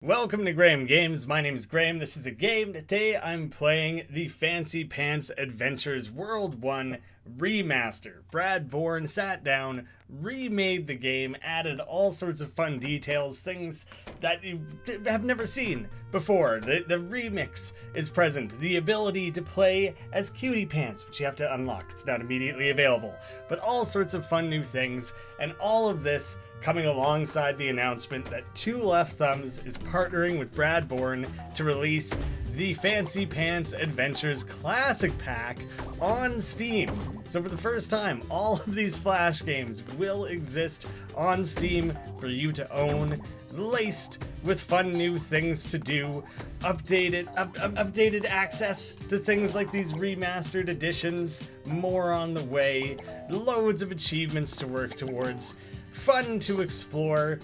Welcome to Graeme Games. My name is Graeme. This is a game. Today I'm playing the Fancy Pants Adventures World 1 Remaster. Brad Bourne sat down, remade the game, added all sorts of fun details, things that you have never seen before. The remix is present. The ability to play as Cutie Pants, which you have to unlock. It's not immediately available. But all sorts of fun new things, and all of this coming alongside the announcement that Two Left Thumbs is partnering with Brad Bourne to release the Fancy Pants Adventures Classic Pack on Steam. So for the first time, all of these Flash games will exist on Steam for you to own, laced with fun new things to do, updated access to things like these remastered editions, more on the way, loads of achievements to work towards, fun to explore,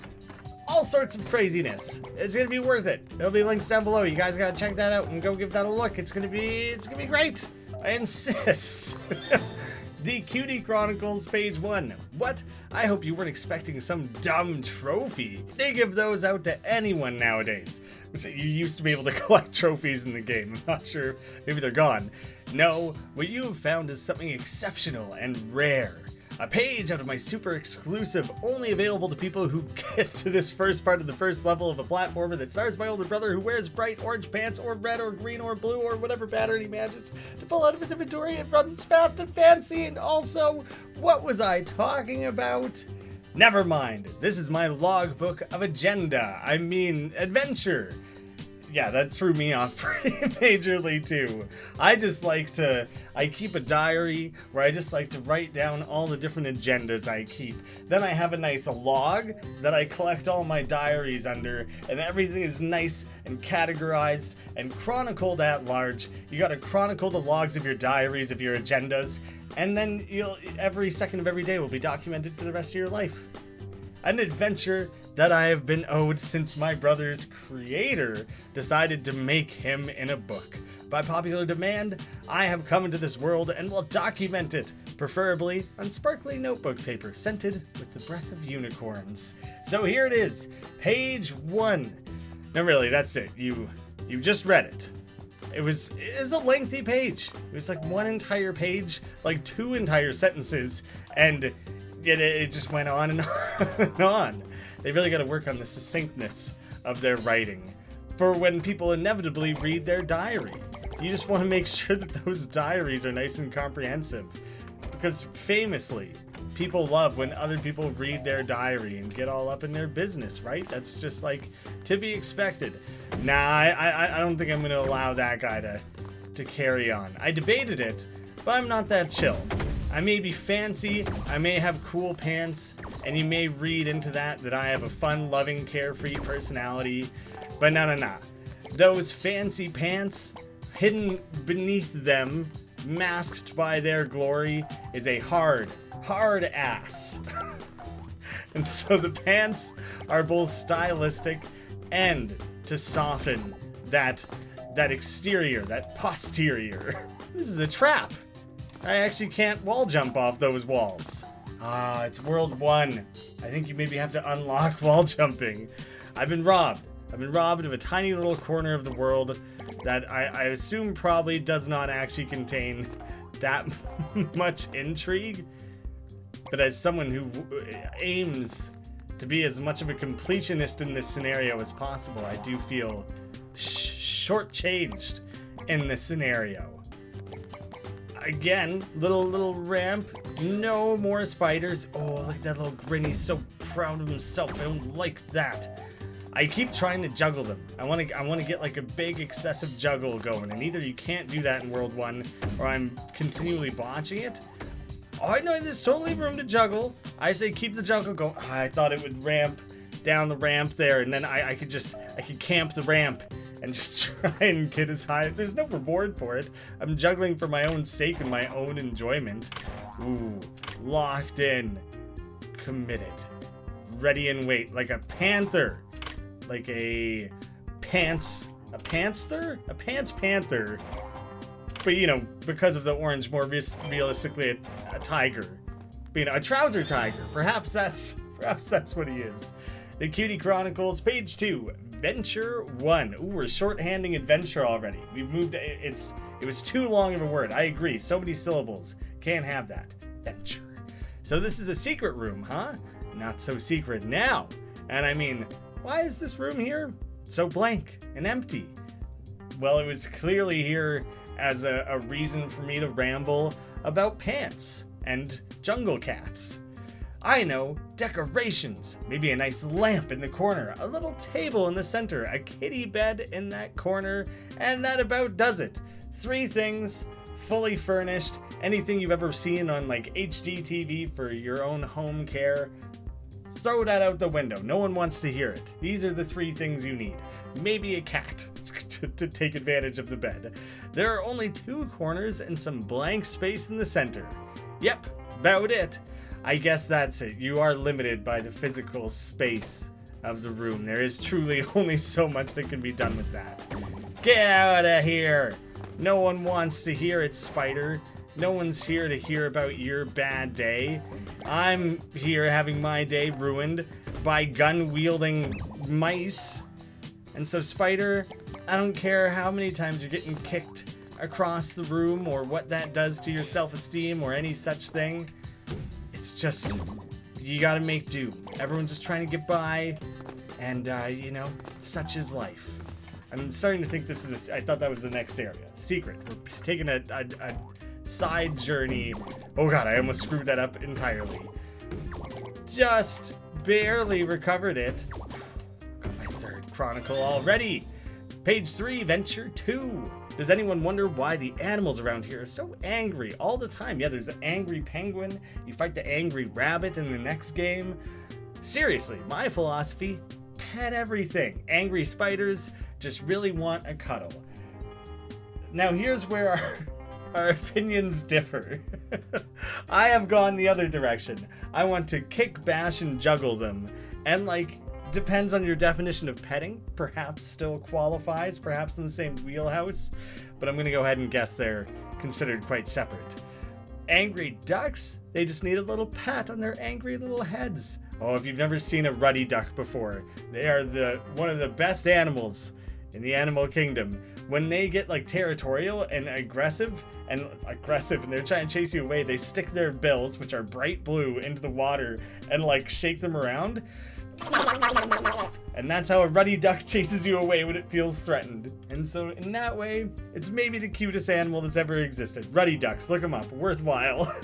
all sorts of craziness. It's gonna be worth it. There'll be links down below. You guys gotta check that out and go give that a look. It's gonna be great. I insist. The Cutie Chronicles Page 1. What? I hope you weren't expecting some dumb trophy. They give those out to anyone nowadays. Which you used to be able to collect trophies in the game. I'm not sure. Maybe they're gone. No, what you have found is something exceptional and rare. A page out of my super exclusive, only available to people who get to this first part of the first level of a platformer that stars my older brother who wears bright orange pants or red or green or blue or whatever pattern he manages to pull out of his inventory and runs fast and fancy. And also, what was I talking about? Never mind. This is my logbook of adventure. Yeah, that threw me off pretty majorly too. I keep a diary where I just like to write down all the different agendas I keep. Then I have a nice log that I collect all my diaries under, and everything is nice and categorized and chronicled at large. You gotta chronicle the logs of your diaries, of your agendas, and then every second of every day will be documented for the rest of your life. An adventure that I have been owed since my brother's creator decided to make him in a book. By popular demand, I have come into this world and will document it, preferably on sparkly notebook paper scented with the breath of unicorns. So here it is, page 1. No, really, that's it. You just read it. It was a lengthy page. It was like one entire page, like 2 entire sentences, and it just went on and on and on. They really got to work on the succinctness of their writing for when people inevitably read their diary. You just want to make sure that those diaries are nice and comprehensive, because famously, people love when other people read their diary and get all up in their business, right? That's just like to be expected. Nah, I don't think I'm going to allow that guy to carry on. I debated it, but I'm not that chill. I may be fancy, I may have cool pants, and you may read into that I have a fun, loving, carefree personality, but no. Those fancy pants, hidden beneath them, masked by their glory, is a hard ass. And so the pants are both stylistic and to soften that exterior, that posterior. This is a trap. I actually can't wall jump off those walls. Ah, it's World 1. I think you maybe have to unlock wall jumping. I've been robbed. I've been robbed of a tiny little corner of the world that I assume probably does not actually contain that much intrigue. But as someone who aims to be as much of a completionist in this scenario as possible, I do feel shortchanged in this scenario. Again, little ramp, no more spiders. Oh, look at that little grin, he's so proud of himself. I don't like that. I keep trying to juggle them. I want to get like a big excessive juggle going, and either you can't do that in World 1 or I'm continually botching it. Oh, no, there's totally room to juggle. I say keep the juggle going. Oh, I thought it would ramp down the ramp there, and then I could camp the ramp and just try and get as high. There's no reward for it. I'm juggling for my own sake and my own enjoyment. Ooh, locked in, committed, ready and wait, like a panther, like a pants panther. But because of the orange, more realistically a tiger. But, a trouser tiger. Perhaps that's what he is. The Cutie Chronicles, page 2, Venture 1. Ooh, we're shorthanding adventure already. We've moved, it was too long of a word. I agree, so many syllables. Can't have that. Venture. So this is a secret room, huh? Not so secret now. And I mean, why is this room here so blank and empty? Well, it was clearly here as a reason for me to ramble about pants and jungle cats. I know, decorations, maybe a nice lamp in the corner, a little table in the center, a kitty bed in that corner, and that about does it. 3 things, fully furnished, anything you've ever seen on like HDTV for your own home care. Throw that out the window. No one wants to hear it. These are the 3 things you need. Maybe a cat to take advantage of the bed. There are only 2 corners and some blank space in the center. Yep, about it. I guess that's it. You are limited by the physical space of the room. There is truly only so much that can be done with that. Get out of here! No one wants to hear it, Spider. No one's here to hear about your bad day. I'm here having my day ruined by gun-wielding mice. And so, Spider, I don't care how many times you're getting kicked across the room or what that does to your self-esteem or any such thing. It's just, you gotta make do. Everyone's just trying to get by, and, you know, such is life. I'm starting to think this is I thought that was the next area. Secret. We're taking a side journey. Oh god, I almost screwed that up entirely. Just barely recovered it. Got my 3rd chronicle already. Page 3, Venture 2. Does anyone wonder why the animals around here are so angry all the time? Yeah, there's an angry penguin. You fight the angry rabbit in the next game. Seriously, my philosophy, pet everything. Angry spiders just really want a cuddle. Now here's where our opinions differ. I have gone the other direction. I want to kick, bash, and juggle them. And like, depends on your definition of petting. Perhaps still qualifies, perhaps in the same wheelhouse. But I'm gonna go ahead and guess they're considered quite separate. Angry ducks, they just need a little pat on their angry little heads. Oh, if you've never seen a ruddy duck before, they are one of the best animals in the animal kingdom. When they get like territorial and aggressive and they're trying to chase you away, they stick their bills, which are bright blue, into the water and like shake them around. And that's how a ruddy duck chases you away when it feels threatened. And so in that way, it's maybe the cutest animal that's ever existed. Ruddy ducks, look them up, worthwhile.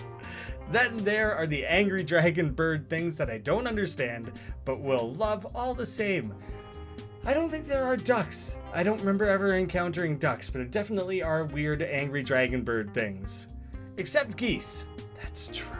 Then there are the angry dragon bird things that I don't understand, but will love all the same. I don't think there are ducks. I don't remember ever encountering ducks, but there definitely are weird angry dragon bird things. Except geese. That's true.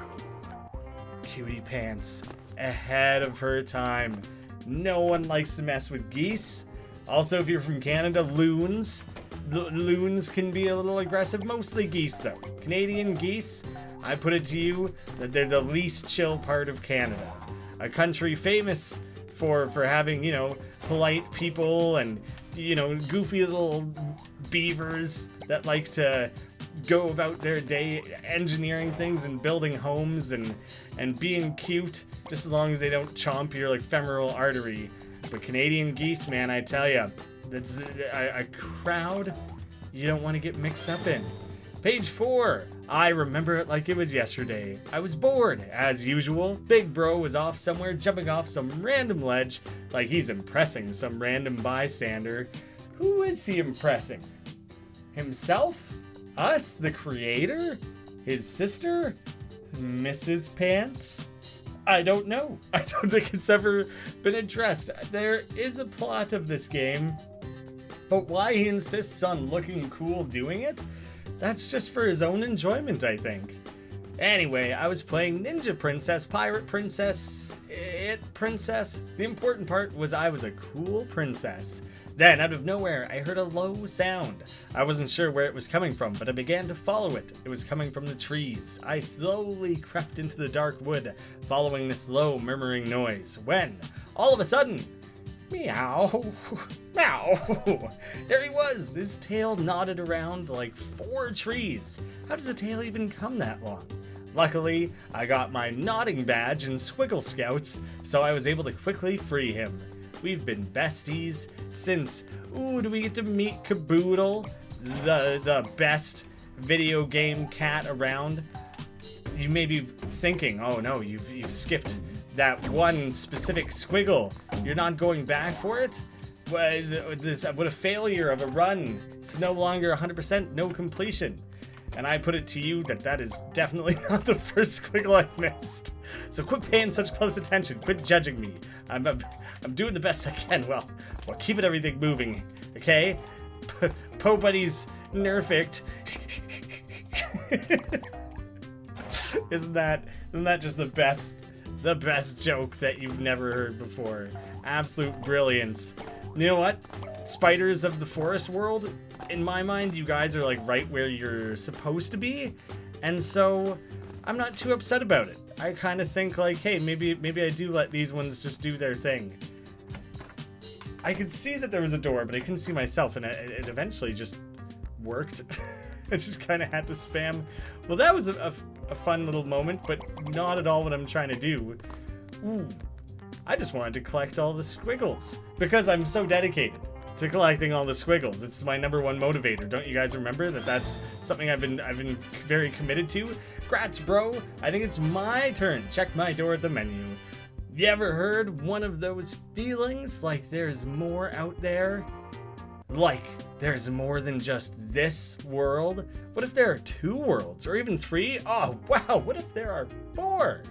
Cutie pants. Ahead of her time. No one likes to mess with geese. Also, if you're from Canada, loons. Loons can be a little aggressive. Mostly geese, though. Canadian geese, I put it to you that they're the least chill part of Canada. A country famous for having, you know, polite people and, you know, goofy little beavers that like to go about their day engineering things and building homes and being cute, just as long as they don't chomp your like femoral artery. But Canadian geese, man, I tell ya, that's a crowd you don't want to get mixed up in. Page 4. I remember it like it was yesterday. I was bored, as usual. Big bro was off somewhere jumping off some random ledge like he's impressing some random bystander. Who is he impressing? Himself? Us, the creator? His sister? Mrs. Pants? I don't know. I don't think it's ever been addressed. There is a plot of this game, but why he insists on looking cool doing it? That's just for his own enjoyment, I think. Anyway, I was playing Ninja Princess, Pirate Princess, Princess. The important part was I was a cool princess. Then, out of nowhere, I heard a low sound. I wasn't sure where it was coming from, but I began to follow it. It was coming from the trees. I slowly crept into the dark wood, following this low, murmuring noise, when, all of a sudden, meow, meow, there he was. His tail knotted around like 4 trees. How does a tail even come that long? Luckily, I got my nodding badge and squiggle scouts, so I was able to quickly free him. We've been besties since, do we get to meet Caboodle, the best video game cat around? You may be thinking, oh no, you've skipped that one specific squiggle. You're not going back for it? What a failure of a run. It's no longer 100%, no completion. And I put it to you that is definitely not the first squiggle I missed. So quit paying such close attention. Quit judging me. I'm doing the best I can. Well, keeping everything moving, okay? Po Buddy's nerfed. Isn't that just the best joke that you've never heard before? Absolute brilliance. You know what? Spiders of the forest world, in my mind, you guys are like right where you're supposed to be, and so I'm not too upset about it. I kind of think like, hey, maybe I do let these ones just do their thing. I could see that there was a door, but I couldn't see myself, and it eventually just worked. I just kind of had to spam. Well, that was a fun little moment, but not at all what I'm trying to do. Ooh, I just wanted to collect all the squiggles because I'm so dedicated to collecting all the squiggles. It's my #1 motivator. Don't you guys remember that? That's something I've been very committed to. Grats, bro. I think it's my turn. Check my door at the menu. You ever heard one of those feelings like there's more out there? Like there's more than just this world? What if there are 2 worlds or even 3? Oh, wow. What if there are 4?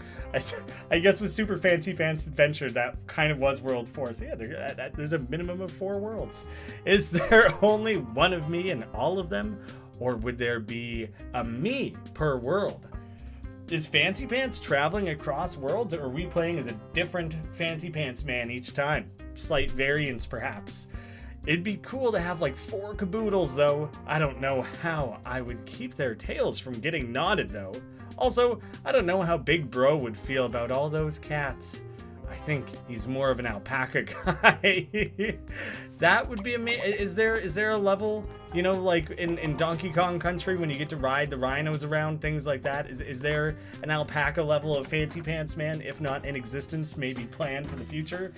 I guess with Super Fancy Pants Adventure, that kind of was World 4. So yeah, there's a minimum of 4 worlds. Is there only one of me in all of them? Or would there be a me per world? Is Fancy Pants traveling across worlds, or are we playing as a different Fancy Pants man each time? Slight variance, perhaps. It'd be cool to have like 4 caboodles, though. I don't know how I would keep their tails from getting knotted, though. Also, I don't know how Big Bro would feel about all those cats. I think he's more of an alpaca guy. That would be amazing. Is there a level, you know, like in Donkey Kong Country when you get to ride the rhinos around, things like that? Is there an alpaca level of Fancy Pants Man? If not in existence, maybe planned for the future?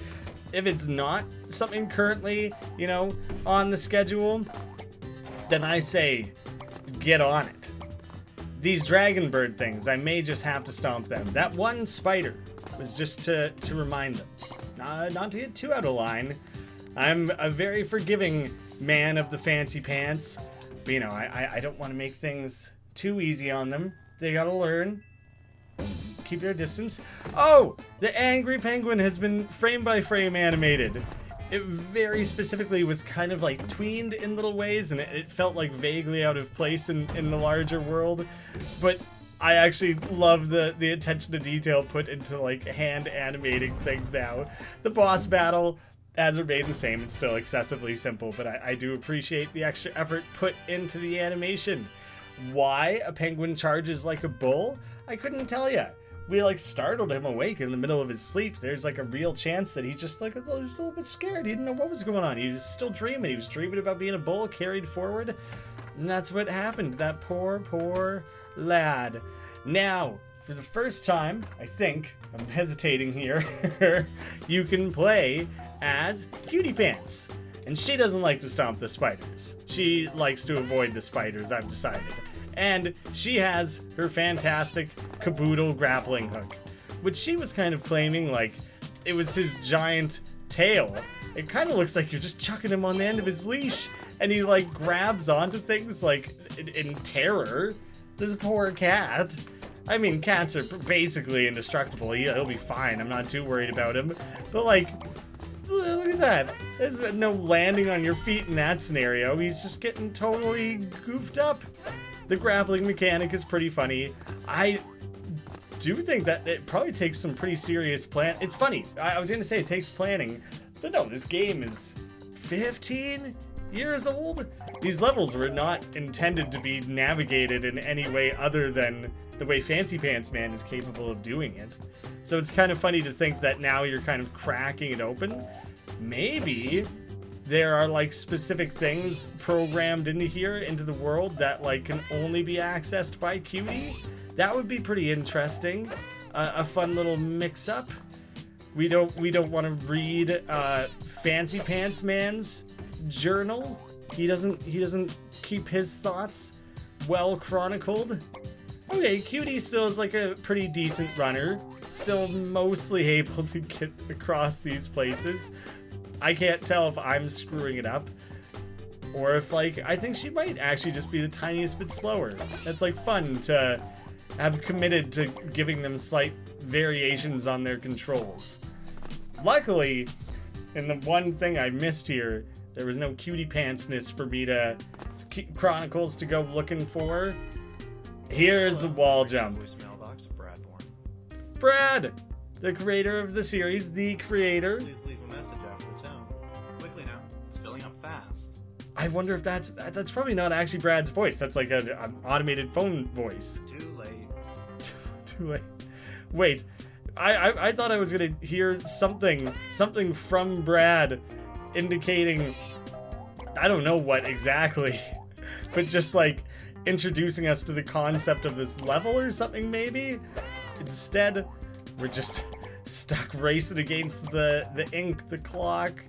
If it's not something currently, you know, on the schedule, then I say get on it. These dragon bird things, I may just have to stomp them. That one spider was just to remind them. Not to get too out of line. I'm a very forgiving man of the Fancy Pants. But, you know, I don't want to make things too easy on them. They gotta learn. Keep their distance. Oh! The angry penguin has been frame by frame animated. It very specifically was kind of like tweened in little ways, and it felt like vaguely out of place in the larger world. But I actually love the attention to detail put into like hand animating things now. The boss battle has remained the same. It's still excessively simple, but I do appreciate the extra effort put into the animation. Why a penguin charges like a bull? I couldn't tell ya. We like startled him awake in the middle of his sleep. There's like a real chance that he just like was a little bit scared. He didn't know what was going on. He was still dreaming. He was dreaming about being a bull carried forward. And that's what happened to that poor lad. Now, for the first time, I think, I'm hesitating here, you can play as Cutie Pants. And she doesn't like to stomp the spiders. She likes to avoid the spiders, I've decided. And she has her fantastic caboodle grappling hook, which she was kind of claiming like it was his giant tail. It kind of looks like you're just chucking him on the end of his leash, and he like grabs onto things like in terror. This poor cat. I mean, cats are basically indestructible. He'll be fine. I'm not too worried about him. But like, look at that. There's no landing on your feet in that scenario. He's just getting totally goofed up. The grappling mechanic is pretty funny. I do think that it probably takes some pretty serious plan. It's funny. I was going to say it takes planning, but no, this game is 15 years old. These levels were not intended to be navigated in any way other than the way Fancy Pants Man is capable of doing it. So it's kind of funny to think that now you're kind of cracking it open. Maybe there are like specific things programmed into here, into the world, that like can only be accessed by Cutie. That would be pretty interesting. A fun little mix-up. We don't want to read Fancy Pants Man's journal. He doesn't keep his thoughts well chronicled. Okay, Cutie still is like a pretty decent runner. Still mostly able to get across these places. I can't tell if I'm screwing it up. Or if, like, I think she might actually just be the tiniest bit slower. It's, like, fun to have committed to giving them slight variations on their controls. Luckily, in the one thing I missed here, there was no cutie pantsness for me to Chronicles to go looking for. Here's the wall jump. Brad, the creator of the series, the creator. Please leave a message after the tone. Quickly now, it's filling up fast. I wonder if that's probably not actually Brad's voice. That's like an automated phone voice. Too late. Too late. Wait, I thought I was gonna hear something from Brad indicating, I don't know what exactly, but just like introducing us to the concept of this level or something maybe. Instead, we're just stuck racing against the ink, the clock.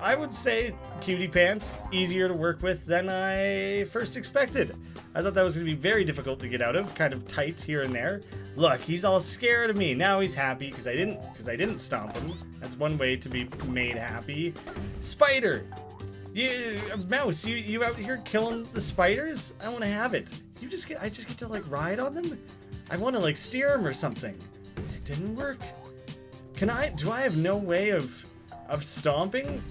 I would say Cutie Pants, easier to work with than I first expected. I thought that was going to be very difficult to get out of, kind of tight here and there. Look, he's all scared of me. Now he's happy because I didn't stomp him. That's one way to be made happy. Spider! Mouse, you out here killing the spiders? I want to have it. I just get to like ride on them? I want to like steer them or something. It didn't work. Do I have no way of stomping?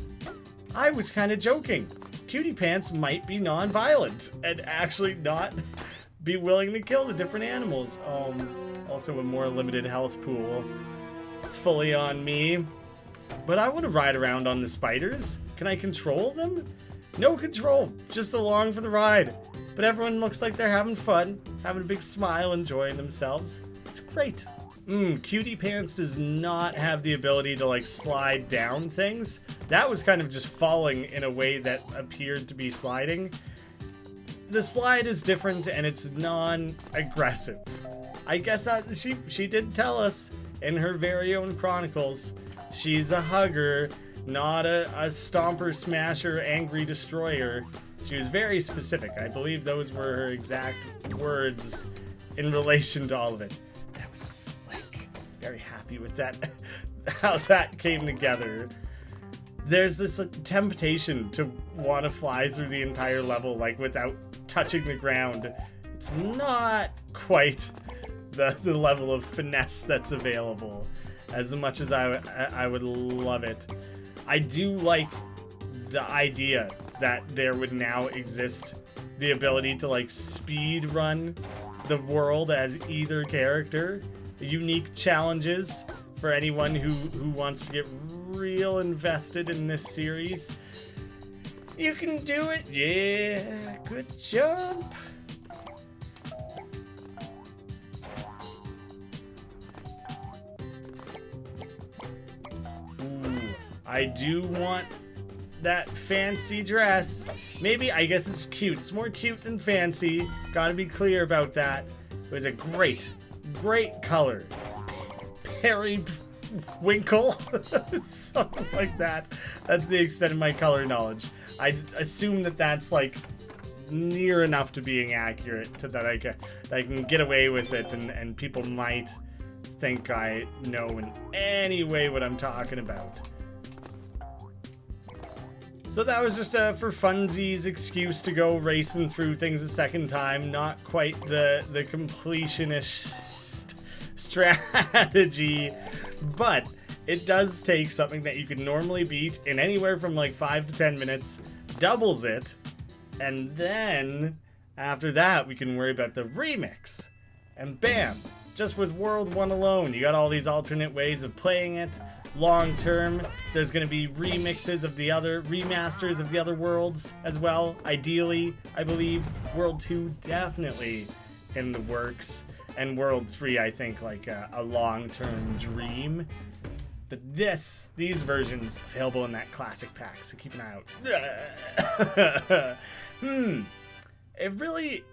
I was kind of joking. Cutie Pants might be non-violent and actually not be willing to kill the different animals. Also a more limited health pool. It's fully on me. But I want to ride around on the spiders. Can I control them? No control, just along for the ride. But everyone looks like they're having fun, having a big smile, enjoying themselves. It's great. Cutie Pants does not have the ability to like slide down things. That was kind of just falling in a way that appeared to be sliding. The slide is different and it's non-aggressive. I guess that she did tell us in her very own chronicles. She's a hugger, not a stomper, smasher, angry destroyer. She was very specific. I believe those were her exact words in relation to all of it. I was like very happy with that, how that came together. There's this like, temptation to want to fly through the entire level like without touching the ground. It's not quite the level of finesse that's available as much as I would love it. I do like the idea that there would now exist the ability to like speed run the world as either character. Unique challenges for anyone who wants to get real invested in this series. You can do it. Yeah, good jump. Ooh, I do want that fancy dress. Maybe, I guess it's cute. It's more cute than fancy. Gotta be clear about that. It was a great color. Periwinkle. Something like that. That's the extent of my color knowledge. I assume that that's like near enough to being accurate to that I can get away with it and people might think I know in any way what I'm talking about. So that was just for funsies excuse to go racing through things a second time. Not quite the completionist strategy, but it does take something that you could normally beat in anywhere from like 5 to 10 minutes, doubles it, and then after that we can worry about the remix. And bam, just with World 1 alone, you got all these alternate ways of playing it. Long term, there's going to be remixes of the other remasters of the other worlds as well. Ideally, I believe World 2 definitely in the works, and World 3 I think like a long-term dream. But these versions available in that classic pack, so keep an eye out. It really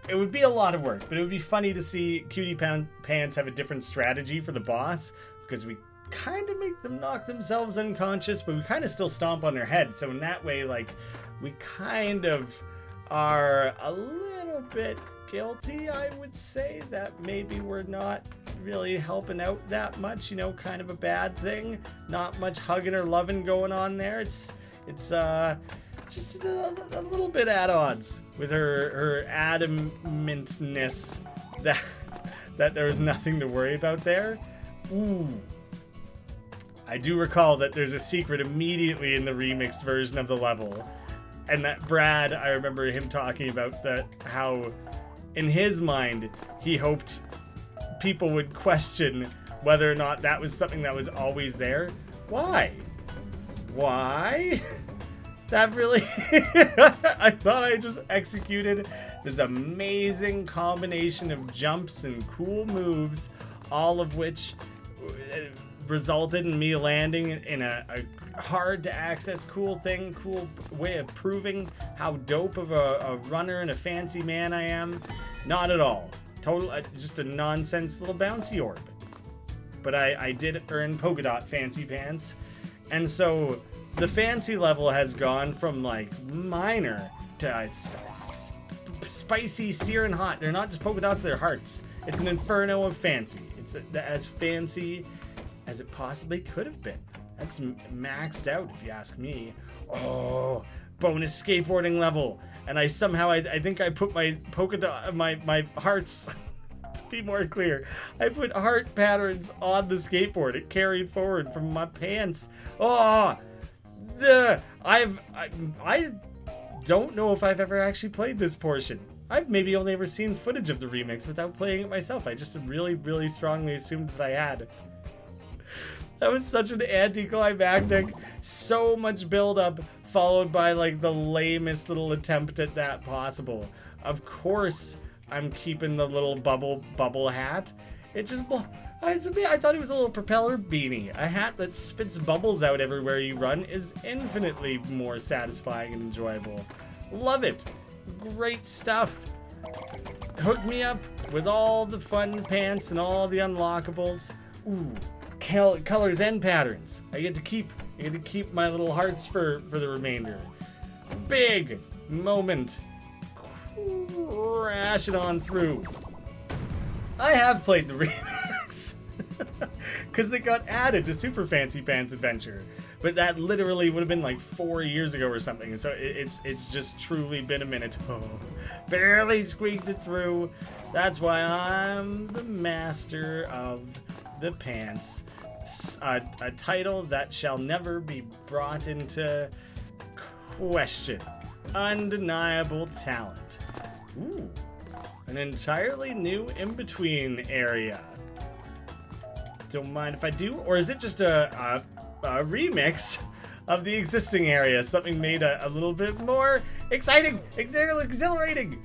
it would be a lot of work, but it would be funny to see Cutie Pants have a different strategy for the boss, because we kind of make them knock themselves unconscious, but we kind of still stomp on their head. So in that way, like, we kind of are a little bit guilty, I would say, that maybe we're not really helping out that much, you know, kind of a bad thing. Not much hugging or loving going on there. It's just a little bit at odds with her adamantness that there was nothing to worry about there. Ooh. I do recall that there's a secret immediately in the remixed version of the level. And that Brad, I remember him talking about that, how in his mind, he hoped people would question whether or not that was something that was always there. Why? Why? That really... I thought I just executed this amazing combination of jumps and cool moves, all of which resulted in me landing in a hard to access cool way of proving how dope of a runner and a fancy man I am. Not at all. Just a nonsense little bouncy orb. But I did earn polka dot fancy pants. And so the fancy level has gone from like minor to spicy, searing hot. They're not just polka dots, they're hearts. It's an inferno of fancy. It's as fancy as it possibly could have been. That's maxed out, if you ask me. Oh, bonus skateboarding level. And I somehow, I think I put my polka dot, my hearts, to be more clear, I put heart patterns on the skateboard. It carried forward from my pants. Oh, I don't know if I've ever actually played this portion. I've maybe only ever seen footage of the remix without playing it myself. I just really, really strongly assumed that I had. That was such an anticlimactic, so much buildup, followed by like the lamest little attempt at that possible. Of course, I'm keeping the little bubble hat. It just, I thought it was a little propeller beanie. A hat that spits bubbles out everywhere you run is infinitely more satisfying and enjoyable. Love it. Great stuff. Hook me up with all the fun pants and all the unlockables. Ooh. Colors and patterns. I get to keep my little hearts for the remainder. Big moment. Crashing on through. I have played the remix because it got added to Super Fancy Pants Adventure, but that literally would have been like 4 years ago or something, and so it's just truly been a minute. Oh, barely squeaked it through. That's why I'm the master of the pants. A title that shall never be brought into question. Undeniable talent. Ooh, an entirely new in-between area. Don't mind if I do, or is it just a remix of the existing area? Something made a little bit more exciting, exhilarating.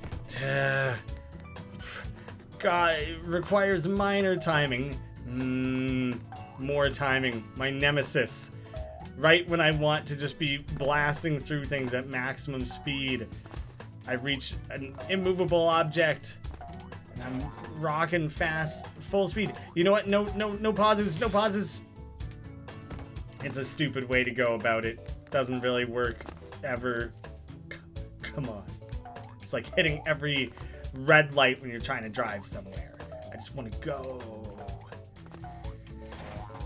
God, it requires minor timing. More timing. My nemesis. Right when I want to just be blasting through things at maximum speed, I reach an immovable object, and I'm rocking fast, full speed. You know what? No pauses, no pauses. It's a stupid way to go about it. Doesn't really work ever. Come on. It's like hitting every red light when you're trying to drive somewhere. I just want to go.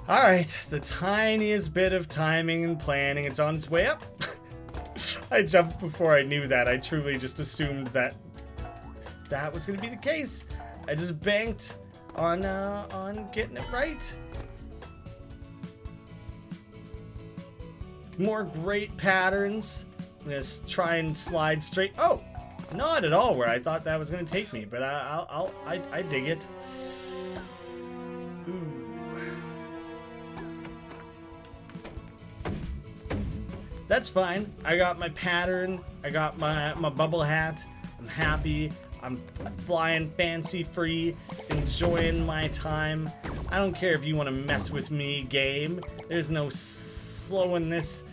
Alright, the tiniest bit of timing and planning, it's on its way up. I jumped before I knew that. I truly just assumed that that was going to be the case. I just banked on getting it right. More great patterns. I'm going to try and slide straight. Oh, not at all where I thought that was going to take me, but I dig it. Ooh. That's fine. I got my pattern. I got my bubble hat. I'm happy. I'm flying fancy free, enjoying my time. I don't care if you want to mess with me, game. There's no slowing this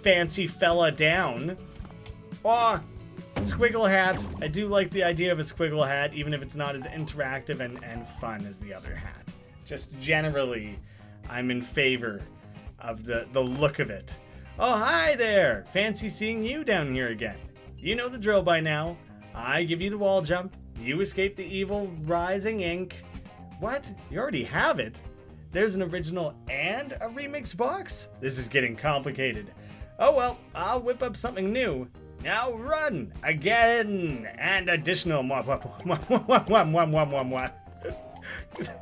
fancy fella down. Oh, Squiggle hat. I do like the idea of a squiggle hat, even if it's not as interactive and fun as the other hat. Just generally, I'm in favor of the look of it. Oh, hi there! Fancy seeing you down here again. You know the drill by now. I give you the wall jump. You escape the evil rising ink. What? You already have it? There's an original and a remix box? This is getting complicated. Oh well, I'll whip up something new. Now run again and additional.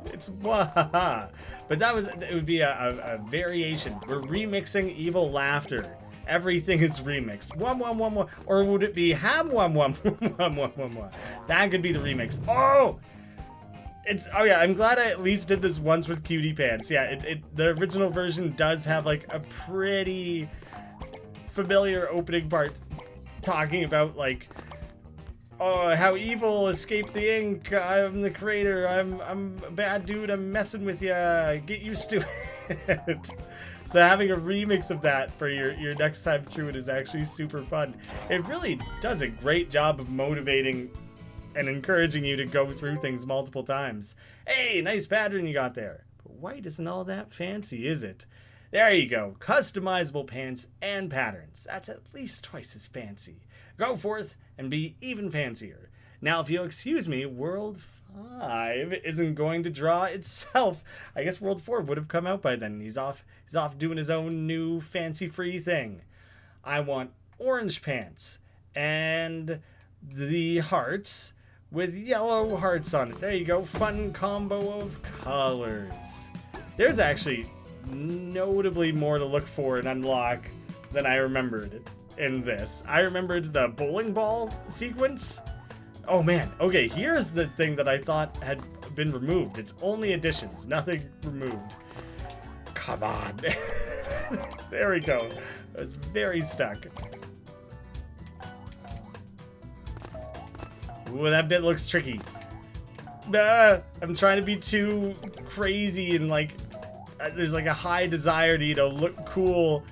It's wahaha. But it would be a variation. We're remixing evil laughter. Everything is remixed. Wah. Or would it be ham wah. That could be the remix. Oh yeah, I'm glad I at least did this once with Cutie Pants. Yeah, the original version does have like a pretty familiar opening part talking about like, oh, how evil escaped the ink. I'm the creator. I'm a bad dude. I'm messing with ya. Get used to it. So having a remix of that for your next time through it is actually super fun. It really does a great job of motivating and encouraging you to go through things multiple times. Hey, nice pattern you got there. But white isn't all that fancy, is it? There you go. Customizable pants and patterns. That's at least twice as fancy. Go forth and be even fancier. Now, if you'll excuse me, World 5 isn't going to draw itself. I guess World 4 would have come out by then. He's off doing his own new fancy-free thing. I want orange pants and the hearts with yellow hearts on it. There you go. Fun combo of colors. There's actually notably more to look for and unlock than I remembered in this. I remembered the bowling ball sequence. Oh man, okay, here's the thing that I thought had been removed. It's only additions, nothing removed. Come on. There we go. I was very stuck. Ooh, that bit looks tricky. I'm trying to be too crazy and like, there's like a high desire to, look cool.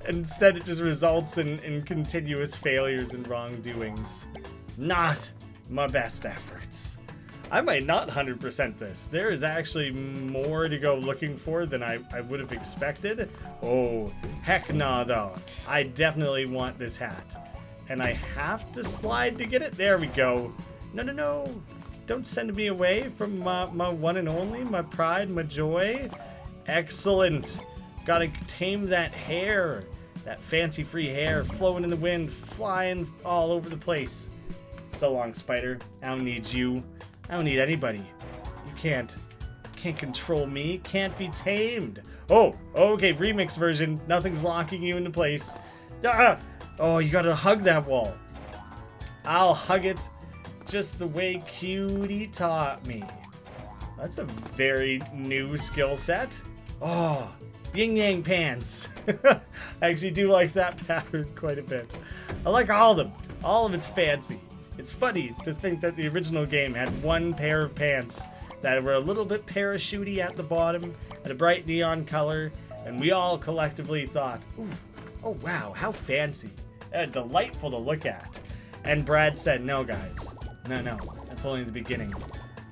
Instead, it just results in continuous failures and wrongdoings. Not my best efforts. I might not 100% this. There is actually more to go looking for than I would have expected. Oh, heck no, though. I definitely want this hat. And I have to slide to get it. There we go. No. Don't send me away from my one and only, my pride, my joy. Excellent. Gotta tame that hair. That fancy free hair flowing in the wind, flying all over the place. So long, Spider. I don't need you. I don't need anybody. You can't control me. Can't be tamed. Oh, okay, remix version. Nothing's locking you into place. Ah! Oh, you gotta hug that wall. I'll hug it just the way Cutie taught me. That's a very new skill set. Oh, yin yang pants. I actually do like that pattern quite a bit. I like all of them. All of it's fancy. It's funny to think that the original game had one pair of pants that were a little bit parachutey at the bottom and a bright neon color, and we all collectively thought, ooh, oh wow, how fancy. Delightful to look at. And Brad said, no guys, no, that's only the beginning.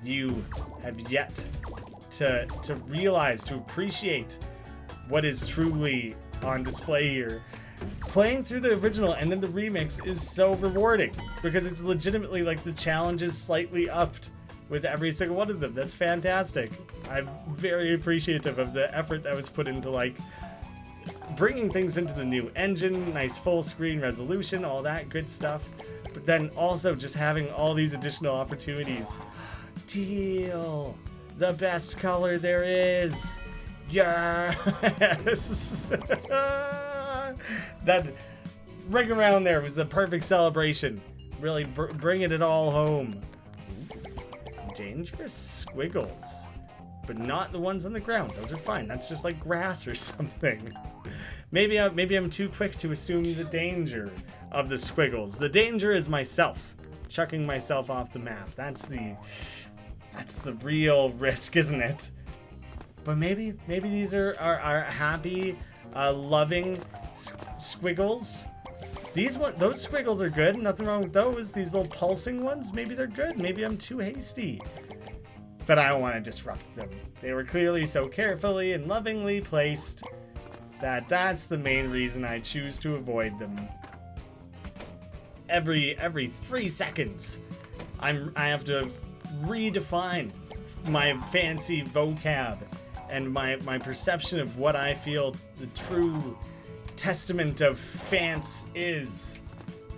You have yet to realize, to appreciate what is truly on display here. Playing through the original and then the remix is so rewarding because it's legitimately like the challenges slightly upped with every single one of them. That's fantastic. I'm very appreciative of the effort that was put into like bringing things into the new engine, nice full screen resolution, all that good stuff. But then also just having all these additional opportunities. Teal, the best color there is. Yes. That ring around there was the perfect celebration. Really bringing it all home. Dangerous squiggles. But not the ones on the ground. Those are fine. That's just like grass or something. Maybe I'm too quick to assume the danger of the squiggles. The danger is myself. Chucking myself off the map. That's the real risk, isn't it? But maybe these are happy, loving squiggles. Those squiggles are good. Nothing wrong with those. These little pulsing ones, maybe they're good. Maybe I'm too hasty. But I don't want to disrupt them. They were clearly so carefully and lovingly placed that that's the main reason I choose to avoid them. Every 3 seconds, I have to redefine my fancy vocab and my perception of what I feel the true testament of fance is.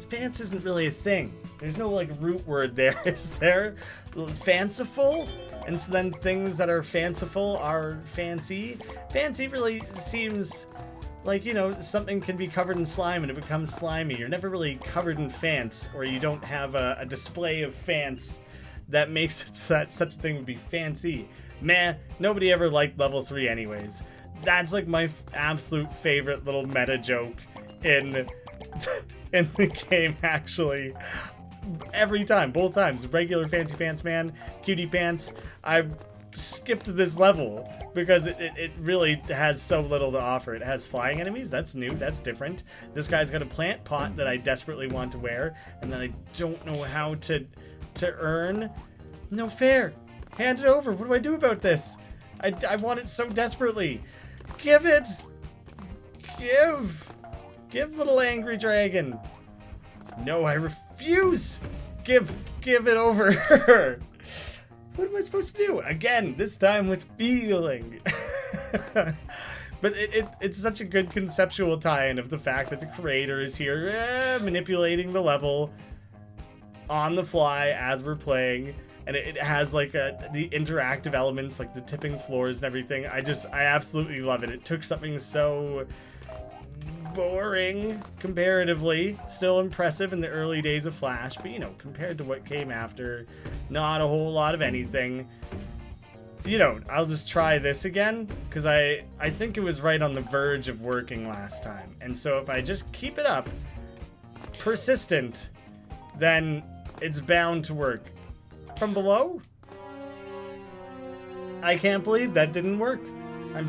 Fance isn't really a thing. There's no like root word there, is there? Fanciful? And so then things that are fanciful are fancy. Fancy really seems like, you know, something can be covered in slime and it becomes slimy. You're never really covered in fance, or you don't have a display of fance that makes it so that such a thing would be fancy. Meh, nobody ever liked level 3 anyways. That's like my absolute favorite little meta joke in the game, actually. Every time, both times, regular Fancy Pants Man, Cutie Pants, I've skipped this level because it really has so little to offer. It has flying enemies, that's new, that's different. This guy's got a plant pot that I desperately want to wear, and then I don't know how to earn. No fair. Hand it over. What do I do about this? I want it so desperately. Give it. Give little angry dragon. No, I refuse. Give it over. What am I supposed to do? Again, this time with feeling. But it's such a good conceptual tie-in of the fact that the creator is here manipulating the level on the fly as we're playing. And it has like the interactive elements, like the tipping floors and everything. I absolutely love it. It took something so boring comparatively, still impressive in the early days of Flash, but you know, compared to what came after, not a whole lot of anything. You know, I'll just try this again because I think it was right on the verge of working last time. And so if I just keep it up, persistent, then it's bound to work. From below? I can't believe that didn't work. I'm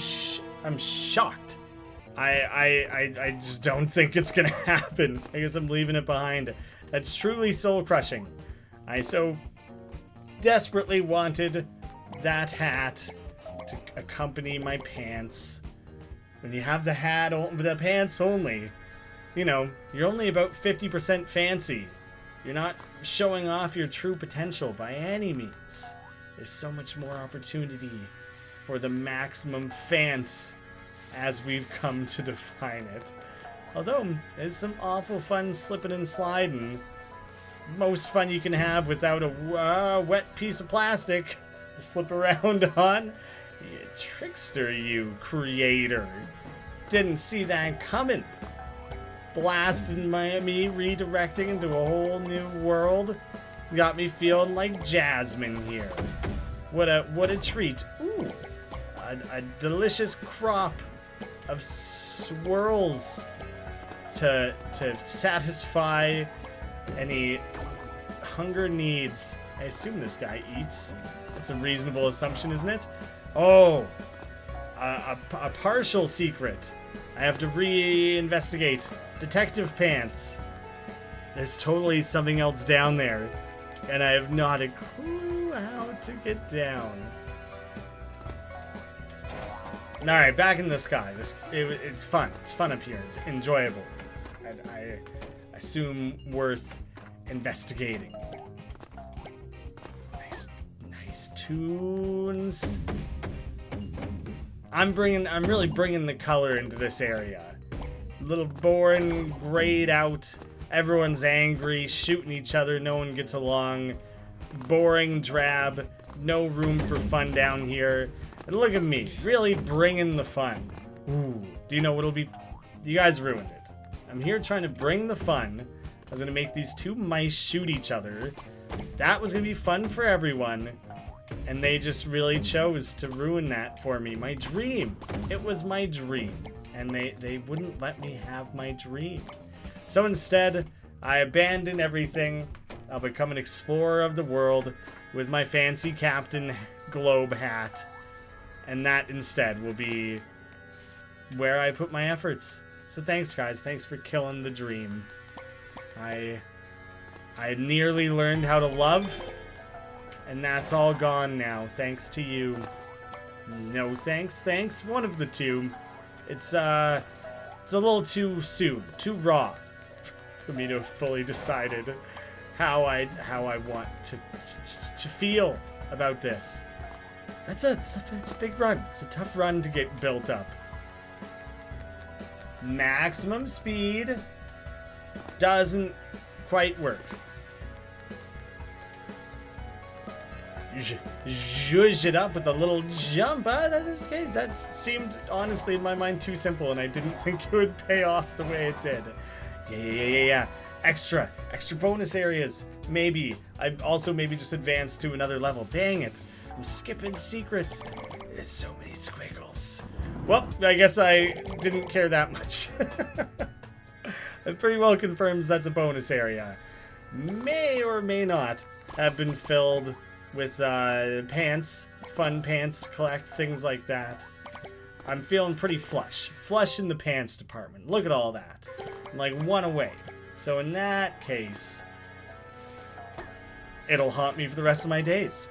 shocked. I just don't think it's gonna happen. I guess I'm leaving it behind. That's truly soul crushing. I so desperately wanted that hat to accompany my pants. When you have the hat, the pants only, you know, you're only about 50% fancy. You're not showing off your true potential by any means. There's so much more opportunity for the maximum fance as we've come to define it. Although, there's some awful fun slipping and sliding. Most fun you can have without a wet piece of plastic to slip around on. You trickster, you creator. Didn't see that coming. Blasted me, redirecting into a whole new world. Got me feeling like Jasmine here. What a treat. Ooh, a delicious crop of swirls to satisfy any hunger needs. I assume this guy eats. That's a reasonable assumption, isn't it? Oh, a partial secret. I have to re-investigate. Detective pants. There's totally something else down there, and I have not a clue how to get down. Alright, back in the sky. It's fun. It's fun up here. It's enjoyable. I assume worth investigating. Nice tunes. I'm really bringing the color into this area. A little boring, grayed out. Everyone's angry, shooting each other. No one gets along. Boring, drab. No room for fun down here. And look at me, really bringing the fun. Ooh, do you know what'll be? You guys ruined it. I'm here trying to bring the fun. I was gonna make these two mice shoot each other. That was gonna be fun for everyone. And they just really chose to ruin that for me. My dream. It was my dream. And they wouldn't let me have my dream. So instead, I abandon everything. I'll become an explorer of the world with my fancy Captain Globe hat. And that instead will be where I put my efforts. So thanks, guys. Thanks for killing the dream. I nearly learned how to love, and that's all gone now, thanks to you. No thanks, thanks, one of the two. It's a little too soon, too raw for me to have fully decided how I want to feel about this. It's a big run. It's a tough run to get built up. Maximum speed doesn't quite work. Zhuzh it up with a little jump. Okay, that seemed honestly in my mind too simple, and I didn't think it would pay off the way it did. Yeah. Extra bonus areas. Maybe. I've also maybe just advanced to another level. Dang it. I'm skipping secrets. There's so many squiggles. Well, I guess I didn't care that much. It pretty well confirms that's a bonus area. May or may not have been filled with pants, fun pants to collect, things like that. I'm feeling pretty flush in the pants department. Look at all that. I'm like one away. So in that case, it'll haunt me for the rest of my days.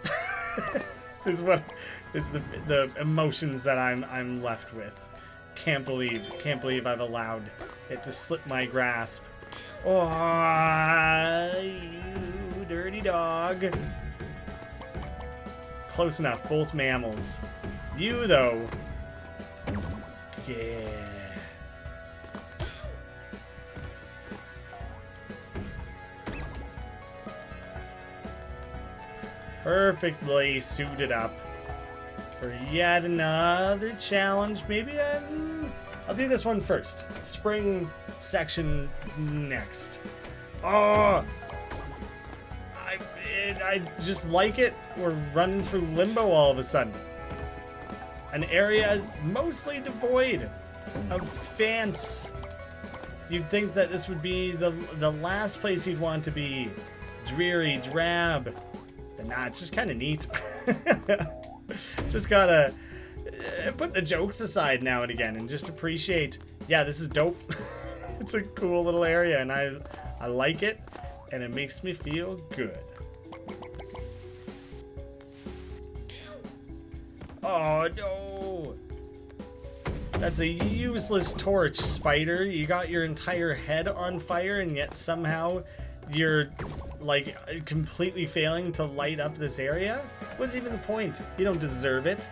Is the emotions that I'm left with. Can't believe I've allowed it to slip my grasp. Oh, you dirty dog. Close enough, both mammals. You, though. Yeah. Perfectly suited up for yet another challenge. Maybe I'll do this one first. Spring section next. Oh! I just like it. We're running through limbo all of a sudden. An area mostly devoid of fans. You'd think that this would be the last place you'd want to be. Dreary, drab. But nah, it's just kind of neat. Just gotta put the jokes aside now and again and just appreciate, yeah, this is dope. It's a cool little area, and I like it, and it makes me feel good. Oh no! That's a useless torch, spider. You got your entire head on fire, and yet somehow you're like completely failing to light up this area? What's even the point? You don't deserve it.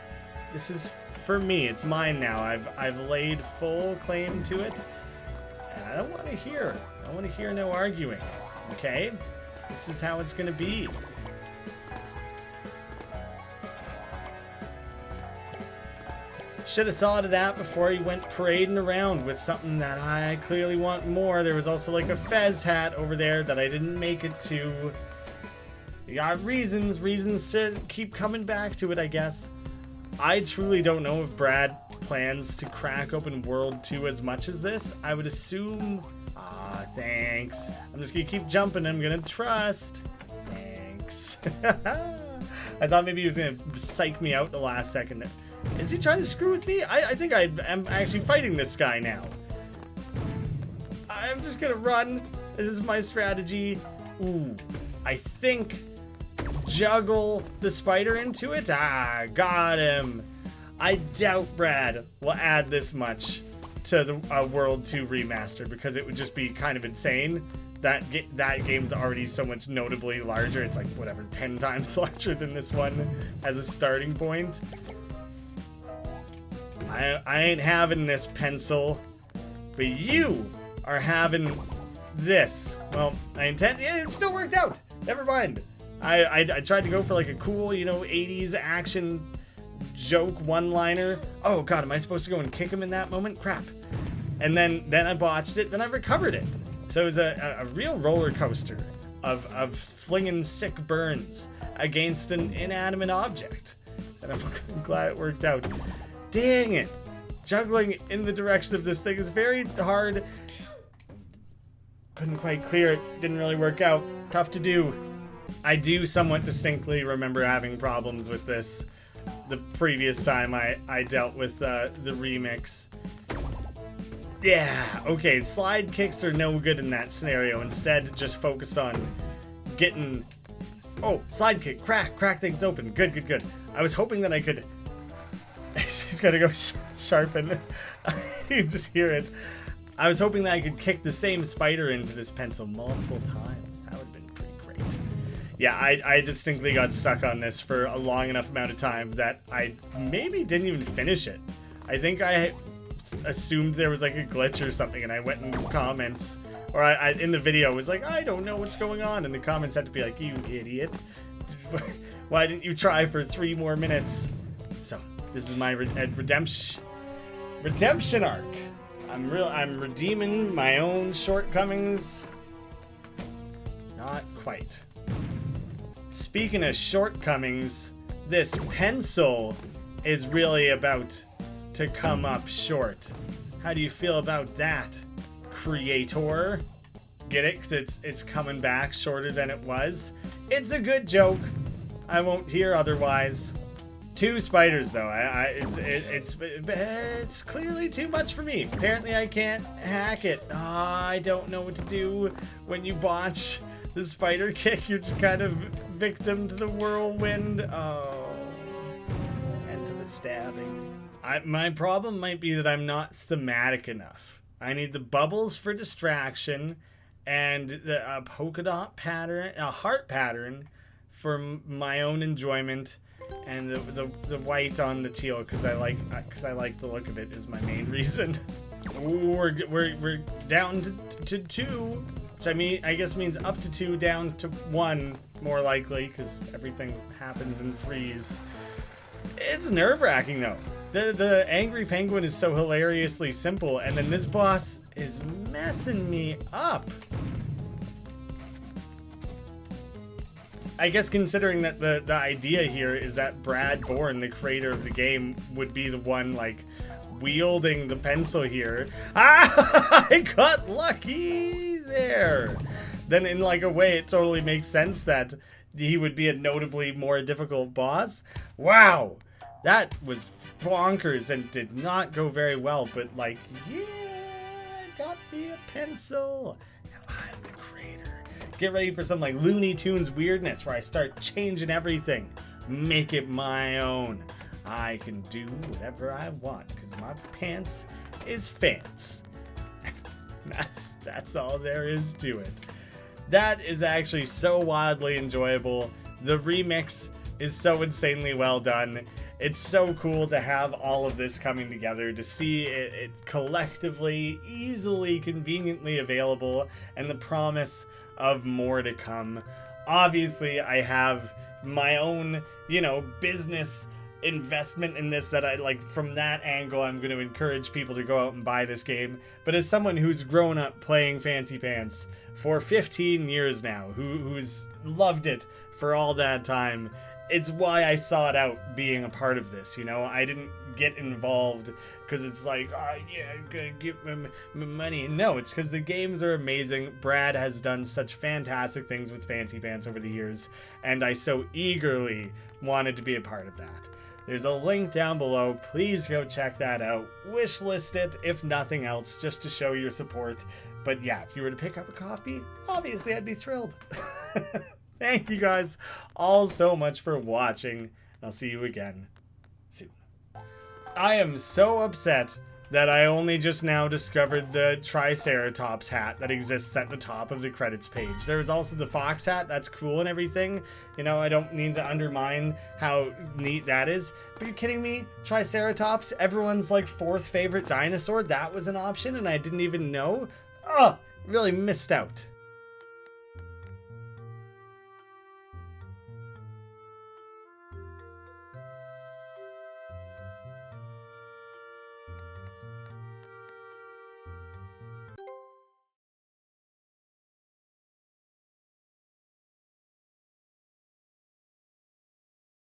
This is for me. It's mine now. I've laid full claim to it, and I don't want to hear. I don't want to hear no arguing. Okay? This is how it's gonna be. Should have thought of that before he went parading around with something that I clearly want more. There was also like a fez hat over there that I didn't make it to. You got reasons to keep coming back to it, I guess. I truly don't know if Brad plans to crack open World 2 as much as this. I would assume... thanks. I'm just gonna keep jumping. I'm gonna trust. Thanks. I thought maybe he was gonna psych me out the last second. Is he trying to screw with me? I think I am actually fighting this guy now. I'm just gonna run. This is my strategy. Ooh, I think juggle the spider into it. Got him. I doubt Brad will add this much to the World 2 remaster, because it would just be kind of insane. That game's already so much notably larger. It's like, whatever, 10 times larger than this one as a starting point. I ain't having this pencil, but you are having this. Well, it still worked out. Never mind. I tried to go for like a cool, 80s action joke one-liner. Oh god, am I supposed to go and kick him in that moment? Crap. And then I botched it, then I recovered it. So it was a real roller coaster of flinging sick burns against an inanimate object. And I'm glad it worked out. Dang it! Juggling in the direction of this thing is very hard. Couldn't quite clear it. Didn't really work out. Tough to do. I do somewhat distinctly remember having problems with this the previous time I dealt with the remix. Yeah, okay, slide kicks are no good in that scenario. Instead, just focus on getting... Oh, slide kick, crack things open. Good. I was hoping that I could... He's gotta go sharpen. You can just hear it. I was hoping that I could kick the same spider into this pencil multiple times. That would have been pretty great. Yeah, I distinctly got stuck on this for a long enough amount of time that I maybe didn't even finish it. I think I assumed there was like a glitch or something, and I went in comments, or I in the video was like, I don't know what's going on, and the comments had to be like, you idiot. Why didn't you try for 3 more minutes? So, this is my redemption arc. I'm redeeming my own shortcomings. Not quite. Speaking of shortcomings, this pencil is really about to come up short. How do you feel about that, creator? Get it? 'Cause it's coming back shorter than it was. It's a good joke. I won't hear otherwise. 2 spiders though. It's clearly too much for me. Apparently I can't hack it. I don't know what to do when you botch the spider kick. You're just kind of victim to the whirlwind. Oh, and to the stabbing. My problem might be that I'm not thematic enough. I need the bubbles for distraction, and the polka dot pattern, a heart pattern for my own enjoyment, and the white on the teal because I like the look of it is my main reason. Ooh, we're down to 2, which I guess means up to 2, down to 1 more likely because everything happens in 3s. It's nerve-wracking though. The angry penguin is so hilariously simple, and then this boss is messing me up. I guess considering that the idea here is that Brad Bourne, the creator of the game, would be the one like wielding the pencil here. I got lucky there. Then in like a way it totally makes sense that he would be a notably more difficult boss. Wow, that was bonkers and did not go very well, but like, yeah, got me a pencil. Now I'm the creator. Get ready for some like Looney Tunes weirdness where I start changing everything, make it my own. I can do whatever I want because my pants is fans. That's all there is to it. That is actually so wildly enjoyable. The remix is so insanely well done. It's so cool to have all of this coming together, to see it collectively, easily, conveniently available, and the promise of more to come. Obviously, I have my own, business investment in this that I like. From that angle, I'm going to encourage people to go out and buy this game. But as someone who's grown up playing Fancy Pants for 15 years now, who's loved it for all that time, it's why I sought out being a part of this. I didn't get involved because it's like, yeah, I'm gonna get my money. No, it's because the games are amazing. Brad has done such fantastic things with Fancy Pants over the years, and I so eagerly wanted to be a part of that. There's a link down below. Please go check that out. Wishlist it, if nothing else, just to show your support. But yeah, if you were to pick up a copy, obviously I'd be thrilled. Thank you guys all so much for watching. I'll see you again soon. I am so upset that I only just now discovered the Triceratops hat that exists at the top of the credits page. There's also the fox hat. That's cool and everything. I don't need to undermine how neat that is. But you're kidding me? Triceratops, everyone's like 4th favorite dinosaur. That was an option and I didn't even know. Really missed out.